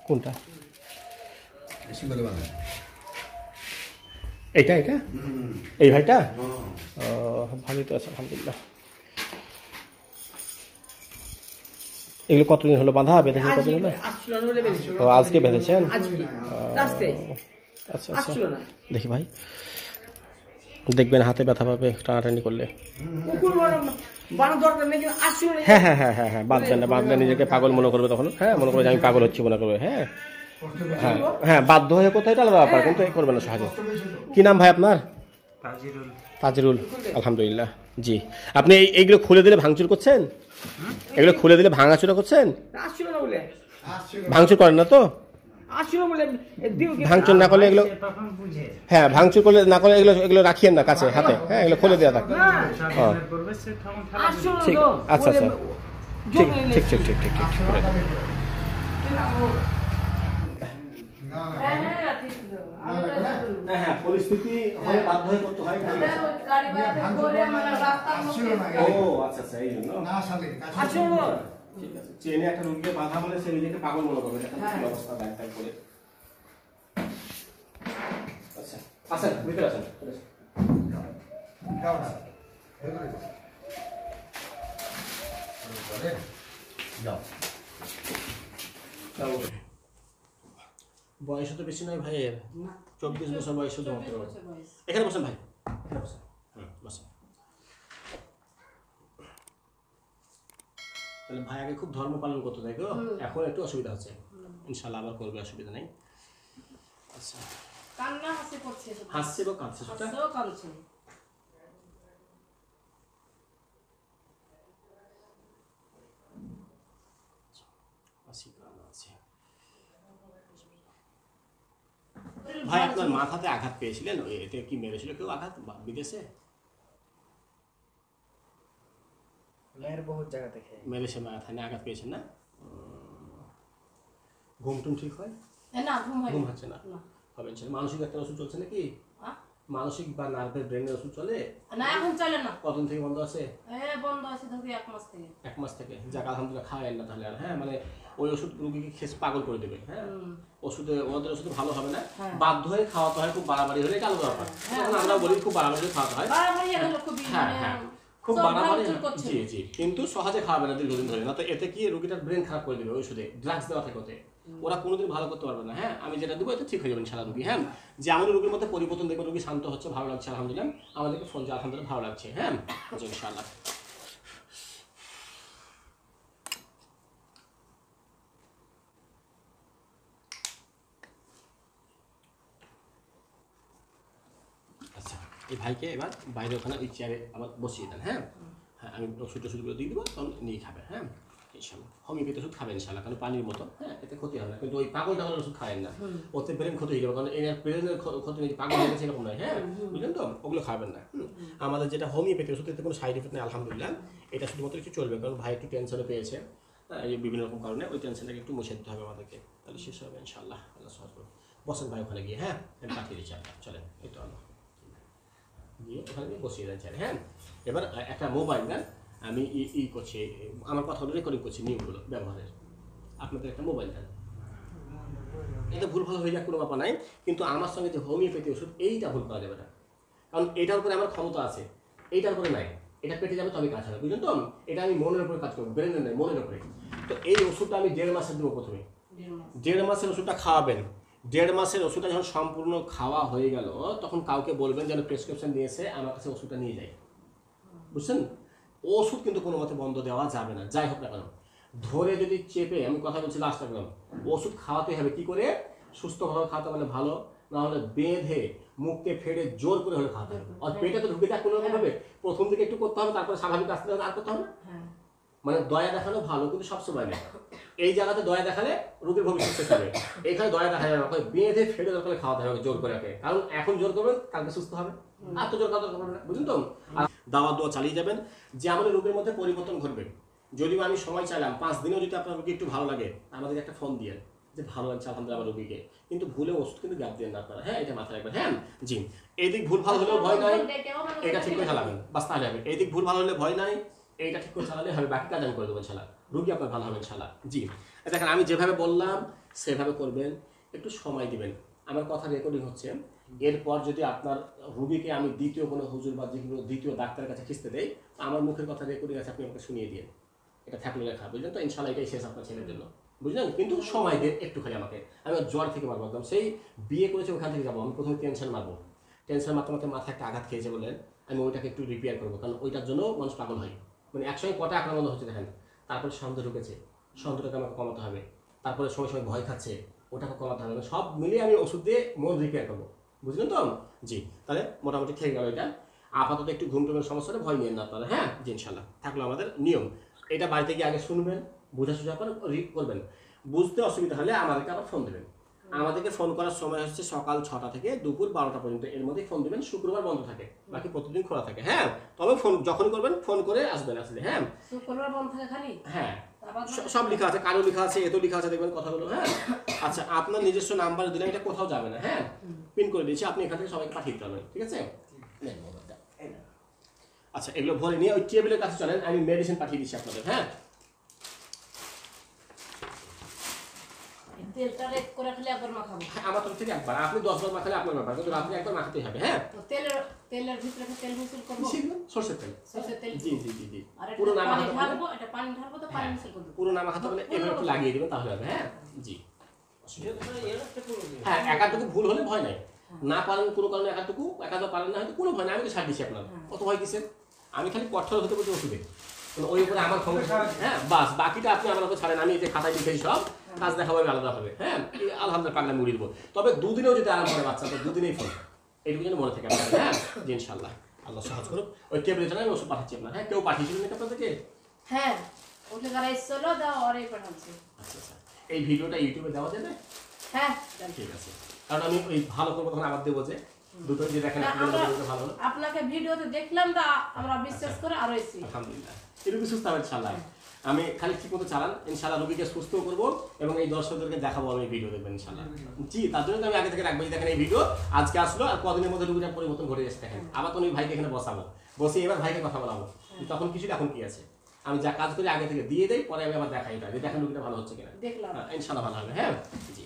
কোনটা? এইটা এটা এই ভাইটা? ভালোই তো আছে আলহামদুলিল্লাহ। এগুলো কতদিন হলো বাঁধা? বেঁধেছেন কতদিন হলো? আজকে বেঁধেছেন? আচ্ছা আচ্ছা, দেখি ভাই, দেখবেন হাতে ব্যথা পাবে টানাটানি করলে। হ্যাঁ হ্যাঁ হ্যাঁ হ্যাঁ হ্যাঁ, বাঁধবেন না, বাঁধলে নিজেকে পাগল মনে করবে তখন। হ্যাঁ, মনে করবে যে আমি পাগল হচ্ছি মনে করবে। হ্যাঁ হ্যাঁ হ্যাঁ, বাধ্য হয়ে কোথায় এটা আলাদা ব্যাপার, কিন্তু এই করবে না সহজে। কি নাম ভাই আপনার? তাজিরুল। আলহামদুলিল্লাহ। জি, আপনি এইগুলো খুলে দিলে ভাঙচুর করছেন? এগুলো খুলে দিলে ভাঙাচুরা করছেন? ভাঙচুর করেন না তো? ভাঙচুর না করলে এগুলো, হ্যাঁ ভাঙচুর করলে না করলে এগুলো এগুলো রাখিয়েন না কাছে হাতে। হ্যাঁ, এগুলো খুলে দেওয়া থাকে। ঠিক, আচ্ছা আচ্ছা, ঠিক ঠিক ঠিক ঠিক ঠিক ঠিক। হ্যাঁ, পরিস্থিতি হয়ে বাধ্য হয়ে করতে হয়। ও আচ্ছা আচ্ছা, এই জন্য ঠিক আছে। চেনে একটা রোগীকে বাধা বলে সে নিজেকে পাগল মনে করবে, অবস্থা ব্যাগ করে। আচ্ছা আচ্ছা, ভিতরে আসেন। বয়স তো বেশি নয় ভাইয়ের, 24 বছর বয়স শুধুমাত্র। এখানে বসেন ভাই, এখানে বসেন। বসেন। তাহলে ভাই আগে খুব ধর্ম পালন করতে, তাই তো? এখন একটু অসুবিধা হচ্ছে, ইনশাল্লাহ আবার করবে, অসুবিধা নেই। আচ্ছা, কান্না হাসছে বা কাঁদছে? ভাই আপনার মাথাতে আঘাত পেয়েছিলেন, এতে কি মেরেছিল কেউ আঘাত বিদেশে? মেরেছে, মাথায় আঘাত পেয়েছেন না? ঘুম টুম ঠিক হয় না? ঘুম হচ্ছে না, হবে না। মানসিক একটা ওষুধ চলছে নাকি? মানসিক বা নার্ভের ব্রেনের ওষুধ চলে না? এখন চলে না। কতদিন থেকে বন্ধ আছে? বন্ধ আছে ধরে 1 মাস থেকে। 1 মাস থেকে? যাক আলহামদুলিল্লাহ, খাওয়াই না তাহলে আর। হ্যাঁ, মানে ওই ওষুধ রোগীকে খেয়ে পাগল করে দেবে। হ্যাঁ, ওষুধে ওদের ওষুধে ভালো হবে না, বাধ্য হয়ে খাওয়াতে হয়। খুব বাড়াবাড়ি হলে এটা আলাদা ব্যাপার। আমরা বলি খুব বাড়াবাড়ি খাওয়াতে হয়। হ্যাঁ হ্যাঁ, খুব বাড়াবাড়ি। জি জি, কিন্তু সহজে খাওয়াবে না দীর্ঘদিন ধরে, না তো এতে কি রোগীটার ব্রেন খারাপ করে দেবে। ওষুধে ড্রাগস দেওয়া থাকে ওতে, ওরা কোনোদিন ভালো করতে পারবে না। হ্যাঁ, আমি যেটা দেবো এতে ঠিক হয়ে যাবেন সারা রোগী। হ্যাঁ, যে আমাদের রোগীর মধ্যে পরিবর্তন দেখবে, রোগী শান্ত হচ্ছে, ভালো লাগছে আলহামদুলিল্লাহ। আমাদেরকে ফোন যে আলহামদুলিল্লাহ ভালো লাগছে। হ্যাঁ, ইনশাআল্লাহ। আচ্ছা, এই ভাইকে এবার বাইরে ওখানে ওই চেয়ারে আবার বসিয়ে দেন। হ্যাঁ হ্যাঁ, আমি ওষুধ টষুধগুলো দিয়ে দেবো, তখন নিয়ে খাবে। হ্যাঁ ইনশাআল্লাহ। হোমিওপ্যাথি ওষুধ খাবেন ইনশাআল্লাহ, কারণ পানির মতো। হ্যাঁ, এতে ক্ষতি হবে না, কিন্তু ওই পাগল টাগলের ওষুধ খাবেন না, ওতে ব্রেন ক্ষতি হয়ে যাবে। কারণ এর ব্রেনের ক্ষতি নেই, পাগল হয়ে গেছে এরকম নয়। হ্যাঁ, বুঝলেন তো? ওগুলো খাবেন না। আমাদের যেটা হোমিওপ্যাথি ওষুধ, এতে কোনো সাইড এফেক্ট নেই আলহামদুলিল্লাহ। এটা শুধুমাত্র একটু চলবে, কারণ ভাই একটু টেনশনে পেয়েছে, এই বিভিন্ন রকম কারণে। ওই টেনশনটাকে একটু মুছে দিতে হবে আমাদেরকে, তাহলে শেষ হবে ইনশাআল্লাহ। আল্লাহ সহজ করুন। বসেন ভাই ওখানে গিয়ে। হ্যাঁ, আমি পাঠিয়ে দিচ্ছি আপনার, চলেন। এই তো আল্লাহ গিয়ে ওখানে গিয়ে বসিয়ে দেন চাই। হ্যাঁ, এবার একটা মোবাইল নেন, আমি করছি, আমার কথা রেকর্ডিং করছি নিয়মগুলো ব্যবহারের। আপনাদের একটা মোবাইল দেন, এতে ভুল ভাল হয়ে যাক কোনো ব্যাপার নাই, কিন্তু আমার সঙ্গে যে হোমিওপ্যাথি ওষুধ এইটা ভুল করা যাবে না, কারণ এটার উপরে আমার ক্ষমতা আছে, এইটার উপরে নাই। এটা পেটে যাবে তবে কাজ হবে, বুঝলেন তো? এটা আমি মনের উপরে কাজ করবো, ব্রেনের নয়, মনের উপরে। তো এই ওষুধটা আমি 1.5 মাসের দেবো প্রথমে। 1.5 মাসের ওষুধটা খাওয়াবেন। 1.5 মাসের ওষুধটা যখন সম্পূর্ণ খাওয়া হয়ে গেল, তখন কাউকে বলবেন যেন প্রেসক্রিপশন নিয়েছে আমার কাছে ওষুধটা নিয়ে যায়, বুঝছেন? ওষুধ কিন্তু কোনো মতে বন্ধ দেওয়া যাবে না, যাই হোক না কেন। ধরে যদি চেপে, আমি কথা বলছি লাস্ট একদম, ওষুধ খাওয়াতে হবে। কি করে? সুস্থভাবে খাওয়াতে মানে ভালো, না হলে বেঁধে মুখকে ফেড়ে জোর করে হলে খাওয়াতে হবে। আর পেটে তো ঢুকে যাক কোনো রকম ভাবে, প্রথম দিকে একটু করতে হবে, তারপরে স্বাভাবিক আস্তে আস্তে আর করতে হবে। মানে দয়া দেখানো ভালো, কিন্তু সবসময় নেই। এই জায়গাতে দয়া দেখালে রোগীর ভবিষ্যৎ শেষ হবে। এখানে দয়া দেখা যাবে না, বেঁধে ফেড়ে দরকার খাওয়াতে হবে জোর করে। কারণ এখন জোর করবেন, কালকে সুস্থ হবে, আর তো জোর করা দরকার হবে না, বুঝলেন তো? আর দাওয়া দোয়া চালিয়ে যাবেন, যে আমাদের রোগীর মধ্যে পরিবর্তন ঘটবে। যদিও আমি সময় চাইলাম 5 দিনেও যদি আপনার রোগী একটু ভালো লাগে, আমাদের একটা ফোন দিয়ে যে ভালো লাগছে আলহামদুলিল্লাহ আমার রোগীকে, কিন্তু ভুলে ওষুধ কিন্তু গ্যাপ দেন না আপনারা। হ্যাঁ, এটা মাথায় রাখবেন। হ্যাঁ জি, এই দিক ভুল ভালো হলেও ভয় নাই, এটা ঠিক করে চালাবেন, বাস তাহলে হবে। এই দিক ভুল ভালো হলে ভয় নাই, এইটা ঠিক করে চালালে হবে, বাকি কাজ আমি করে দেবো ইনশাআল্লাহ, রোগী আপনার ভালো হবে ইনশাআল্লাহ। জি, দেখেন আমি যেভাবে বললাম সেভাবে করবেন, একটু সময় দিবেন। আমার কথা রেকর্ডিং হচ্ছে, এরপর যদি আপনার রুগীকে আমি দ্বিতীয় কোনো হুজুর বা দ্বিতীয় ডাক্তারের কাছে খিস্তে দেই, আমার মুখের কথা রেকর্ডিং আছে, আপনি আমাকে শুনিয়ে দিন, এটা থাকলে লেখা, বুঝলেন তো? ইনশাল্লাহ এটাই শেষ আপনার ছেলের জন্য, বুঝলেন? কিন্তু সময় দেন একটুখানি আমাকে। আমি জ্বর থেকে মারবো একদম, সেই বিয়ে করেছে ওখান থেকে যাবো, আমি প্রথমে টেনশন মারবো, টেনশন মারতে মারতে মাথায় একটা আঘাত খেয়েছে বলেন, আমি ওইটাকে একটু রিপেয়ার করবো, কারণ ওইটার জন্য মানুষ পাগল হয়। মানে একসঙ্গে কটা আক্রমণ হচ্ছে দেখেন। তারপরে সন্দেহ ঢুকেছে, সন্দেহটাকে আমাকে কমাতে হবে। তারপরে সময় সময় ভয় খাচ্ছে, ওটাকে কমাতে হবে। সব মিলিয়ে আমি ওষুধ দিয়ে মন রিপেয়ার করবো, বুঝলেন তো? জি, তাহলে মোটামুটি ঠিক গেল এটা। আপাতত একটু ঘুম টুমের সমস্যাটা ভয় নিয়েন না আপনারা, হ্যাঁ? জি ইনশাল্লাহ থাকলো আমাদের নিয়ম। এটা বাড়িতে গিয়ে আগে শুনবেন, বোঝাসোঝা করবেন। বুঝতে অসুবিধা হলে আমাদেরকে আবার ফোন দেবেন। আমাদেরকে ফোন করার সময় হচ্ছে সকাল 6টা থেকে দুপুর 12টা পর্যন্ত, এর মধ্যে ফোন দেবেন। শুক্রবার বন্ধ থাকে, বাকি প্রতিদিন খোলা থাকে, হ্যাঁ? তবে ফোন যখন করবেন ফোন করে আসবেন আসলে, হ্যাঁ? শুক্রবার বন্ধ থাকে খালি? হ্যাঁ, সব লেখা আছে, কারো লেখা আছে, এত লেখা আছে, দেখবেন কথাগুলো, হ্যাঁ? আচ্ছা, আপনার নিজস্ব নাম্বার দিলে এটা কোথাও যাবে না, হ্যাঁ? পিন করে দিয়েছি, আপনি এখান থেকে সবাইকে পাঠিয়ে দিতে পারবেন, ঠিক আছে? আচ্ছা, এগুলো ভরে নিয়ে ওই টেবিলের কাছে চলেন, আমি মেডিসিন পাঠিয়ে দিচ্ছি আপনাদের, হ্যাঁ? তেলটা রেক করে খালি একবার মাখাবো? আমার তরফ থেকে একবার, আপনি 10 বার মাখালে আপনার ব্যাপার, কিন্তু আপনি একবার মাখাতেই হবে, হ্যাঁ? তো তেলের ভিতরে তেল মিক্স করব? সরষের তেল। সরষের তেল? জি জি জি জি। আর পুরো এটা নাম পানি হাতে ঢালবো, এটা পানি ঢালবো তো পানি মিক্স করব? পুরো নাম হাতে বলে এভাবে একটু লাগিয়ে দিবেন, তাহলে হবে, হ্যাঁ? জি। হ্যাঁ, একাটুকু ভুল হলে ভয় নাই, না পারেন কোনো কারণে একাদো পারেন না, হয়তো কোনো ভয় নাই, আমি তো ছাড় দিচ্ছি আপনার, কত ভয় কিসের? আমি খালি কঠোর হতে বলছি ওষুধে, ওই উপরে আমার ক্ষমতা, হ্যাঁ? বাস বাকিটা আপনি আমার উপর ছাড়েন, আমি এই যে খাতায় লিখেছি সব কাজ দেখাবো, আলাদা হবে, হ্যাঁ? আলহামদুলিল্লাহ পাগলা মুড়িয়ে দেবো। তবে দুদিনেও যদি আরাম করে বাচ্চা, তো দুদিনেই ফোন, এইটুকু যেন মনে থাকে আপনার, হ্যাঁ? জি ইনশাল্লাহ, আল্লাহ সহজ করুক। ওই টেবিলে জানাই আমি ওষুধ পাঠাচ্ছি আপনার, হ্যাঁ? কেউ পাঠিয়েছিলেন নাকি আপনাদেরকে? হ্যাঁ, ওটা যারা এসেছিল দাও অরে পাঠাচ্ছি। আচ্ছা আচ্ছা, এই ভিডিওটা ইউটিউবে দেওয়া যাবে? হ্যাঁ ঠিক আছে, কারণ আমি ওই ভালো করবো তখন আবার দেবো, যে দুটো যে দেখেন ভালো হলো। আপনাকে ভিডিওতে দেখলাম তা আমরা বিশ্বাস করে আরো এসেছি। আলহামদুলিল্লাহ, এটুকু সুস্থ হবে ইনশাল্লাহ। আমি খালি ঠিক মতো চালান, ইনশাল্লাহ রোগীকে সুস্থ করবো এবং এই দর্শকদেরকে দেখাবো আমি ভিডিও দেখবেন ইনশাল্লাহ। জি, তার জন্য আমি আগে থেকে রাখবো, দেখেন এই ভিডিও আজকে আসলো আর কদিনের মধ্যে রোগীটার পরিবর্তন ঘটে যাচ্ছে, দেখেন। আবার তো আমি ভাইকে এখানে বসাবো, বসে এবার ভাইকে কথা বলাবো, তখন কিছু এখন কি আছে, আমি যা কাজ করি আগে থেকে দিয়ে দেই, পরে আমি আবার দেখাই, এটা দেখেন রোগীটা ভালো হচ্ছে কিনা, দেখলাম ইনশাল্লাহ ভালো হবে, হ্যাঁ? জি।